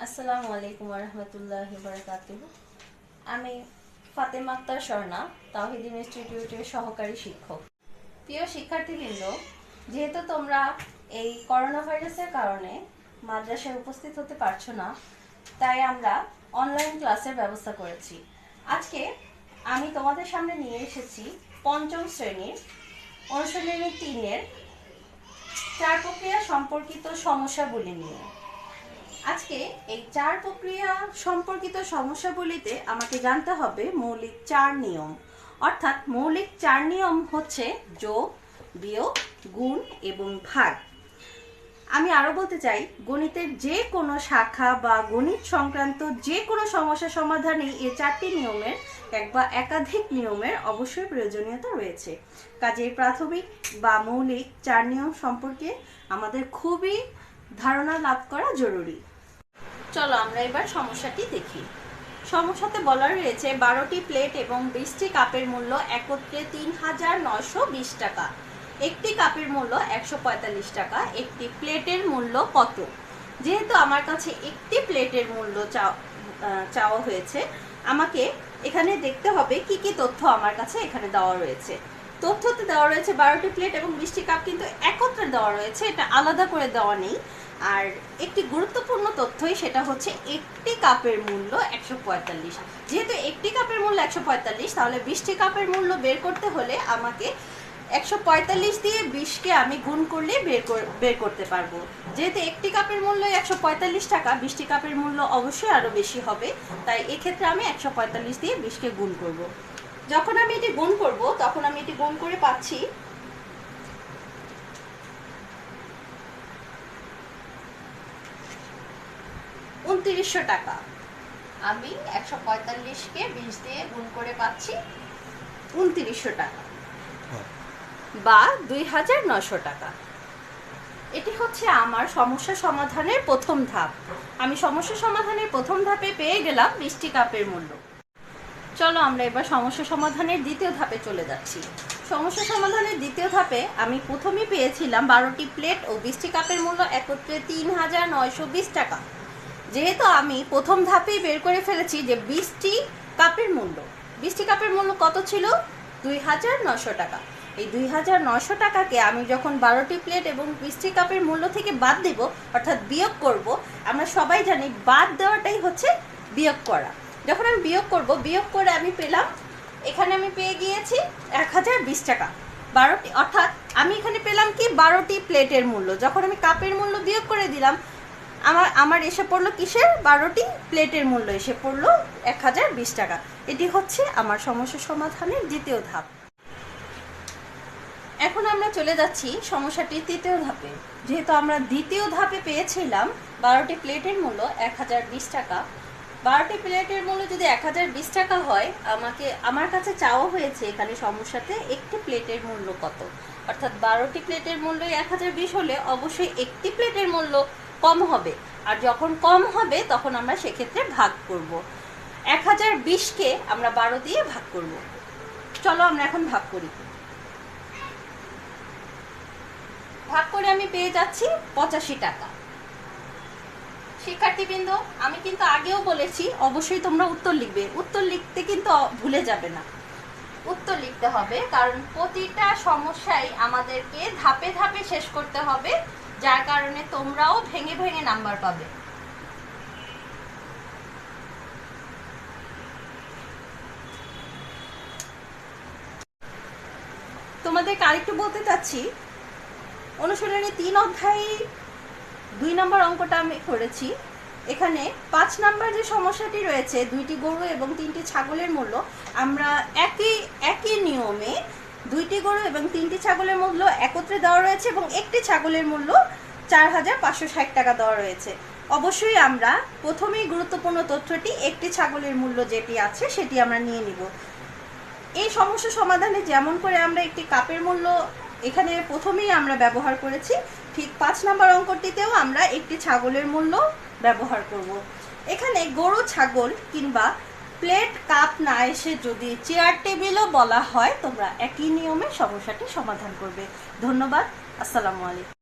আসসালামু আলাইকুম রহমতুল্লাহি বারাকাতুহু। আমি ফাতেমা আক্তার স্বর্ণা, তাওহীদ ইনস্টিটিউটের সহকারী শিক্ষক। প্রিয় শিক্ষার্থীবৃন্দ, যেহেতু তোমরা এই করোনা ভাইরাসের কারণে মাদ্রাসায় উপস্থিত হতে পারছো না, তাই আমরা অনলাইন ক্লাসের ব্যবস্থা করেছি। আজকে আমি তোমাদের সামনে নিয়ে এসেছি পঞ্চম শ্রেণীর অনুশীলনী 3-এর চার প্রক্রিয়া সম্পর্কিত সমস্যাগুলি নিয়ে। আজকে এই চার প্রক্রিয়া সম্পর্কিত সমস্যাগুলিতে আমাকে জানতে হবে মৌলিক 4 নিয়ম। অর্থাৎ মৌলিক 4 নিয়ম হচ্ছে যোগ, বিয়োগ, গুণ এবং ভাগ। আমি আরো বলতে চাই, গণিতের যে কোনো শাখা বা গণিত সংক্রান্ত যে কোনো সমস্যা সমাধানে এই 4টি নিয়মের এক বা একাধিক নিয়মের অবশ্যই প্রয়োজনীয়তা রয়েছে। কাজেই প্রাথমিক বা মৌলিক 4 নিয়ম সম্পর্কে আমাদের খুবই ধারণা লাভ করা জরুরি। চলো আমরা এবার সমস্যাটি দেখি। সমস্যাতে বলা রয়েছে 12টি প্লেট এবং 20টি কাপের মূল্য একত্রে 3920 টাকা। একটি কাপের মূল্য 145 টাকা। একটি প্লেটের মূল্য কত? যেহেতু আমার কাছে একটি প্লেটের মূল্য চাওয়া হয়েছে, আমাকে এখানে দেখতে হবে কি কি তথ্য আমার কাছে এখানে দেওয়া রয়েছে। তথ্যতে দেওয়া রয়েছে 12টি প্লেট এবং 20টি কাপ, কিন্তু একত্রে দেওয়া রয়েছে, এটা আলাদা করে দেওয়া নেই। আর একটি গুরুত্বপূর্ণ তথ্যই সেটা হচ্ছে একটি কাপের মূল্য 145। যেহেতু একটি কাপের মূল্য 145, তাহলে 20টি কাপের মূল্য বের করতে হলে আমাকে 145 দিয়ে 20কে আমি গুণ করলে বের করতে পারবো। যেহেতু একটি কাপের মূল্য 145 টাকা, 20টি কাপের মূল্য অবশ্যই আরো বেশি হবে, তাই এক্ষেত্রে আমি 145 দিয়ে 20কে গুণ করব। যখন আমি এটি গুণ করব, তখন আমি এটি গুণ করে পাচ্ছি 2900 টাকা। আমি 145কে 20 দিয়ে গুণ করে পাচ্ছি 2900 টাকা বা 2900 টাকা। এটি হচ্ছে আমার সমস্যা সমাধানের প্রথম ধাপ। আমি সমস্যা সমাধানের প্রথম ধাপে পেয়ে গেলাম 20টি কাপের মূল্য। চলো আমরা এবার সমস্যা সমাধানের দ্বিতীয় ধাপে চলে যাচ্ছি। সমস্যা সমাধানের দ্বিতীয় ধাপে আমি প্রথমেই পেয়েছিলাম 12টি প্লেট ও 20টি কাপের মূল্য একত্রে 3920 টাকা। যেহেতু আমি প্রথম ধাপেই বের করে ফেলেছি যে 20টি কাপের মূল্য কত ছিল? 2900 টাকা। এই 2900 টাকাকে আমি যখন 12টি প্লেট এবং 20টি কাপের মূল্য থেকে বাদ দেব, অর্থাৎ বিয়োগ করব, আমরা সবাই জানি বাদ দেওয়াটাই হচ্ছে বিয়োগ করা। যখন আমি বিয়োগ করব, বিয়োগ করে আমি পেলাম, এখানে আমি পেয়ে গিয়েছি 1020 টাকা। 12টি, অর্থাৎ আমি এখানে পেলাম কি 12টি প্লেটের মূল্য। যখন আমি কাপের মূল্য বিয়োগ করে দিলাম, আমার এসে পড়লো কিসের? 12টি প্লেটের মূল্য এসে পড়লো 1020 টাকা। এটি হচ্ছে আমার সমস্যা সমাধানের দ্বিতীয় ধাপ। এখন আমরা চলে যাচ্ছি সমস্যাটির তৃতীয় ধাপে। যেহেতু আমরা দ্বিতীয় ধাপে পেয়েছিলাম 12টি প্লেটের মূল্য 1020 টাকা, 12টি প্লেটের মূল্য যদি 1020 টাকা হয়, আমার কাছে চাওয়া হয়েছে এখানে সমস্যাতে একটি প্লেটের মূল্য কত। অর্থাৎ 12টি প্লেটের মূল্য 1020 হলে অবশ্যই একটি প্লেটের মূল্য কম হবে, আর যখন কম হবে তখন আমরা সেক্ষেত্রে ভাগ করব। 1020কে আমরা 12 দিয়ে ভাগ করব। চলো আমরা এখন ভাগ করি। ভাগ করে আমি পেয়ে যাচ্ছি 85 টাকা। শিক্ষার্থীবৃন্দ, আমি কিন্তু আগেও বলেছি অবশ্যই তোমরা উত্তর লিখবে। উত্তর লিখতে কিন্তু ভুলে যাবে না, উত্তর লিখতে হবে, কারণ প্রতিটা সমস্যাই আমাদেরকে ধাপে ধাপে শেষ করতে হবে, যার কারণে তোমরাও ভেঙে ভেঙে নাম্বার পাবে। তোমাদেরকে আরেকটু বলতে চাচ্ছি, অনুশীলনী 3 অধ্যায়ে 2 নম্বর অঙ্কটা আমি করেছি। এখানে 5 নম্বর যে সমস্যাটি রয়েছে, 2টি গরু এবং 3টি ছাগলের মূল্য, আমরা একই নিয়মে 2টি গরু এবং 3টি ছাগলের মূল্য একত্রে দেওয়া রয়েছে এবং একটি ছাগলের মূল্য 4560 টাকা দেওয়া রয়েছে। অবশ্যই আমরা প্রথমেই গুরুত্বপূর্ণ তথ্যটি একটি ছাগলের মূল্য যেটি আছে সেটি আমরা নিয়ে নিব। এই সমস্যা সমাধানে যেমন করে আমরা একটি কাপের মূল্য এখানে প্রথমেই আমরা ব্যবহার করেছি, ঠিক 5 নম্বর অঙ্কটিতেও আমরা একটি ছাগলের মূল্য ব্যবহার করব। এখানে গরু, ছাগল কিংবা প্লেট, কাপ না এসে যদি চেয়ার টেবিলও বলা হয়, তোমরা একই নিয়মে সমস্যাটি সমাধান করবে। ধন্যবাদ। আসসালামু আলাইকুম।